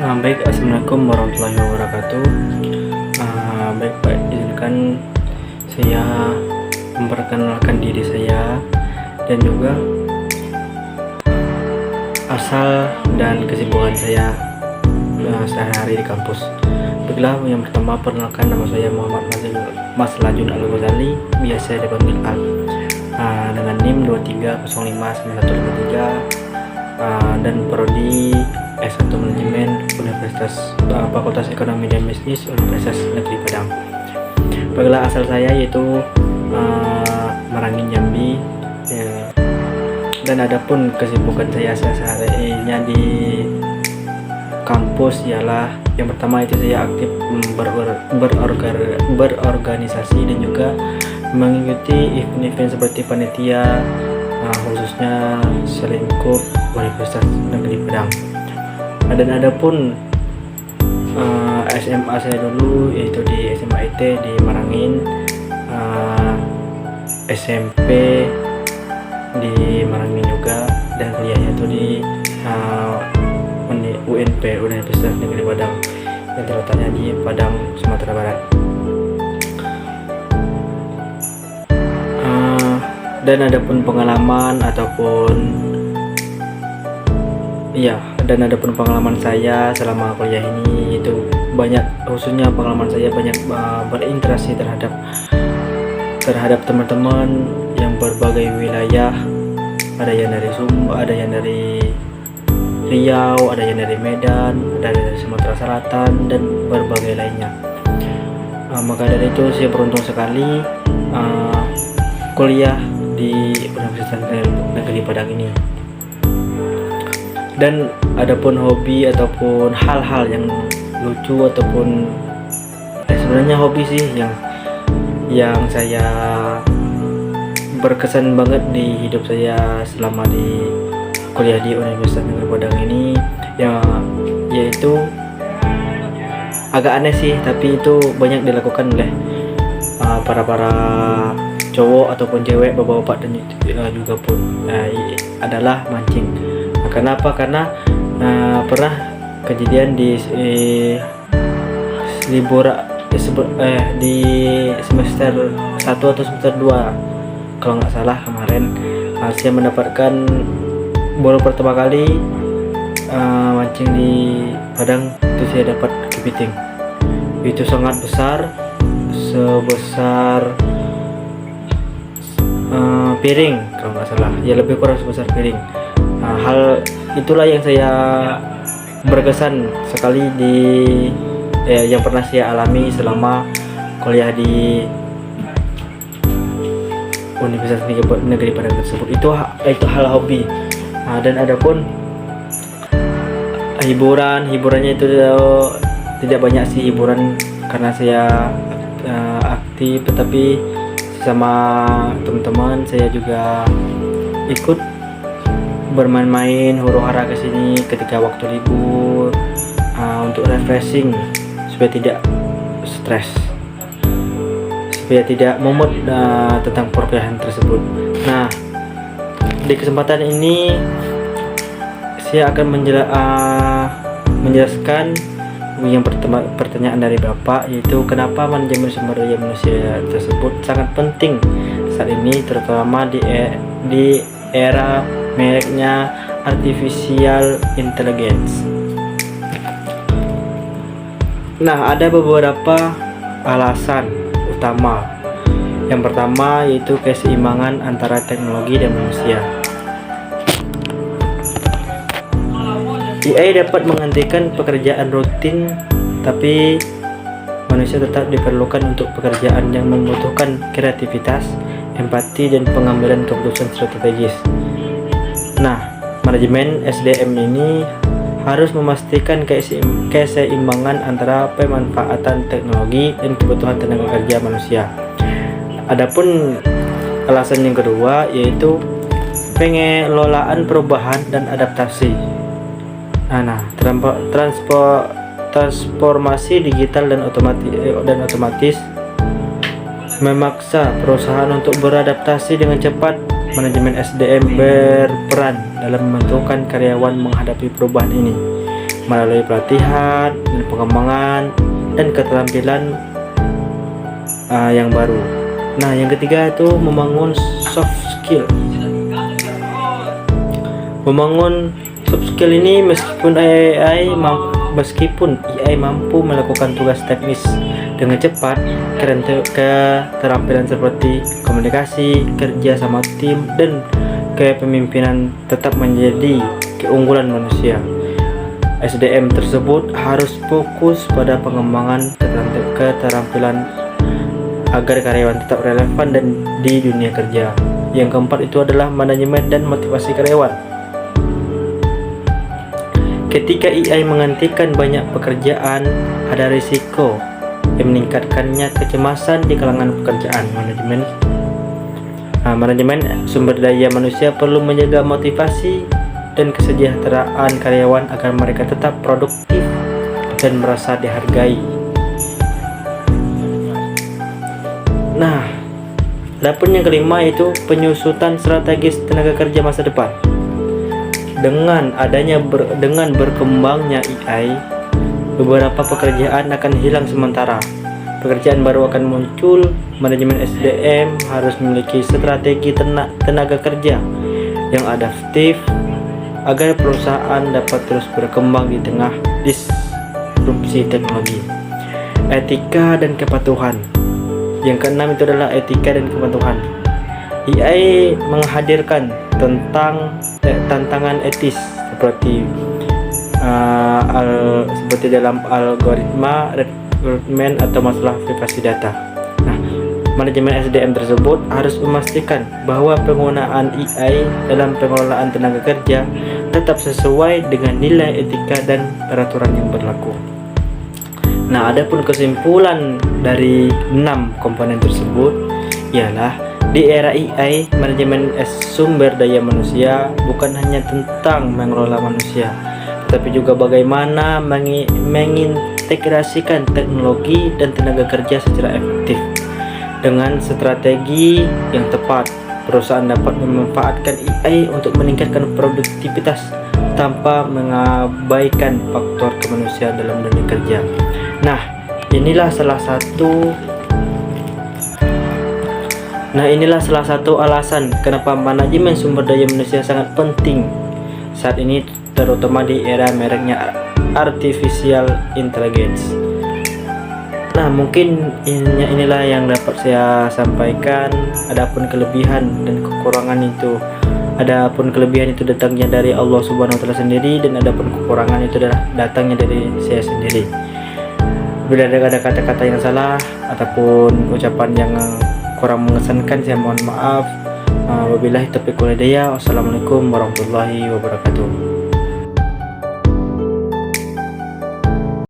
Baik, assalamualaikum warahmatullahi wabarakatuh. Baik, izinkan saya memperkenalkan diri saya dan juga asal dan kesibukan saya sehari-hari di kampus. Baiklah, yang pertama perkenalkan, nama saya Muhammad Maslajun Al-Ghazali, biasa dipanggil Al, dengan NIM 23059153, dan prodi S1 Manajemen Universitas Fakultas Ekonomi dan Bisnis Universitas Negeri Padang. Baiklah, asal saya yaitu Merangin, Jambi, dan adapun kesibukan saya sehari-harinya di kampus ialah yang pertama itu saya aktif berorganisasi dan juga mengikuti event-event seperti panitia, khususnya Selingkup Universitas Negeri Padang. Dan adapun SMA saya dulu yaitu di SMA IT di Merangin, SMP di Merangin juga, dan kuliahnya itu di UNP Universitas Negeri Padang yang terletaknya di Padang, Sumatera Barat. Dan adapun pengalaman pengalaman saya selama kuliah ini itu banyak, khususnya pengalaman saya banyak berinteraksi terhadap teman-teman yang berbagai wilayah. Ada yang dari Sumba, ada yang dari Riau, ada yang dari Medan, ada dari Sumatera Selatan, dan berbagai lainnya. Maka dari itu saya beruntung sekali kuliah di Universitas Negeri Padang ini. Dan adapun hobi ataupun hal-hal yang lucu ataupun sebenarnya hobi sih yang saya berkesan banget di hidup saya selama di kuliah di Universitas Negeri Padang ini, yaitu agak aneh sih, tapi itu banyak dilakukan oleh para cowok ataupun cewek, bapak-bapak dan juga pun adalah mancing. Kenapa? Karena pernah kejadian di di semester 1 atau semester 2 kalau nggak salah kemarin, saya mendapatkan baru pertama kali mancing di Padang itu saya dapat kepiting. Itu sangat besar, sebesar piring kalau nggak salah, ya lebih kurang sebesar piring. Hal itulah yang saya berkesan sekali yang pernah saya alami selama kuliah di Universitas Negeri Padang tersebut. Itu hal hobi. Dan adapun hiburannya itu tidak banyak sih hiburan, karena saya aktif, tetapi sama teman-teman saya juga ikut bermain-main huru-hara ke sini ketika waktu libur, untuk refreshing supaya tidak stres, supaya tidak momot tentang perkuliahan tersebut. Nah, di kesempatan ini saya akan menjelaskan yang pertanyaan dari Bapak, yaitu kenapa manajemen sumber daya manusia tersebut sangat penting saat ini, terutama di era mereknya artificial intelligence. Nah, ada beberapa alasan utama. Yang pertama yaitu keseimbangan antara teknologi dan manusia. AI dapat menggantikan pekerjaan rutin, tapi manusia tetap diperlukan untuk pekerjaan yang membutuhkan kreativitas, empati, dan pengambilan keputusan strategis. Nah, manajemen SDM ini harus memastikan keseimbangan antara pemanfaatan teknologi dan kebutuhan tenaga kerja manusia. Adapun alasan yang kedua yaitu pengelolaan perubahan dan adaptasi. Transformasi digital dan otomatis memaksa perusahaan untuk beradaptasi dengan cepat. Manajemen SDM berperan dalam membantu karyawan menghadapi perubahan ini. melalui pelatihan dan pengembangan dan keterampilan yang baru. Nah, yang ketiga itu membangun soft skill. Membangun soft skill ini meskipun AI mampu melakukan tugas teknis dengan cepat, keterampilan seperti komunikasi, kerja sama tim, dan kepemimpinan tetap menjadi keunggulan manusia. SDM tersebut harus fokus pada pengembangan keterampilan agar karyawan tetap relevan dan di dunia kerja. Yang keempat itu adalah manajemen dan motivasi karyawan. Ketika AI menghentikan banyak pekerjaan, ada risiko yang meningkatkannya kecemasan di kalangan pekerjaan. Manajemen sumber daya manusia perlu menjaga motivasi dan kesejahteraan karyawan agar mereka tetap produktif dan merasa dihargai. Nah, adapun yang kelima yaitu penyusutan strategis tenaga kerja masa depan. Dengan berkembangnya AI, beberapa pekerjaan akan hilang sementara. Pekerjaan baru akan muncul. Manajemen SDM harus memiliki strategi tenaga kerja yang adaptif agar perusahaan dapat terus berkembang di tengah disrupsi teknologi. Etika dan kepatuhan. Yang keenam itu adalah etika dan kepatuhan. AI menghadirkan tantangan etis seperti dalam algoritma, rekrutmen, atau masalah privasi data. Nah, manajemen SDM tersebut harus memastikan bahwa penggunaan AI dalam pengelolaan tenaga kerja tetap sesuai dengan nilai etika dan peraturan yang berlaku. Nah, adapun kesimpulan dari 6 komponen tersebut ialah di era AI, manajemen sumber daya manusia bukan hanya tentang mengelola manusia, tetapi juga bagaimana mengintegrasikan teknologi dan tenaga kerja secara efektif. Dengan strategi yang tepat, perusahaan dapat memanfaatkan AI untuk meningkatkan produktivitas tanpa mengabaikan faktor kemanusiaan dalam dunia kerja. Nah, inilah salah satu alasan kenapa manajemen sumber daya manusia sangat penting saat ini, terutama di era mereknya artificial intelligence. Nah, mungkin inilah yang dapat saya sampaikan. Adapun kelebihan itu datangnya dari Allah Subhanahu wa taala sendiri, dan adapun kekurangan itu adalah datangnya dari saya sendiri. Bila ada kata-kata yang salah ataupun ucapan yang kurang mengesankan, saya mohon maaf. Wabillahi taufiq wal hidayah. Wassalamualaikum warahmatullahi wabarakatuh.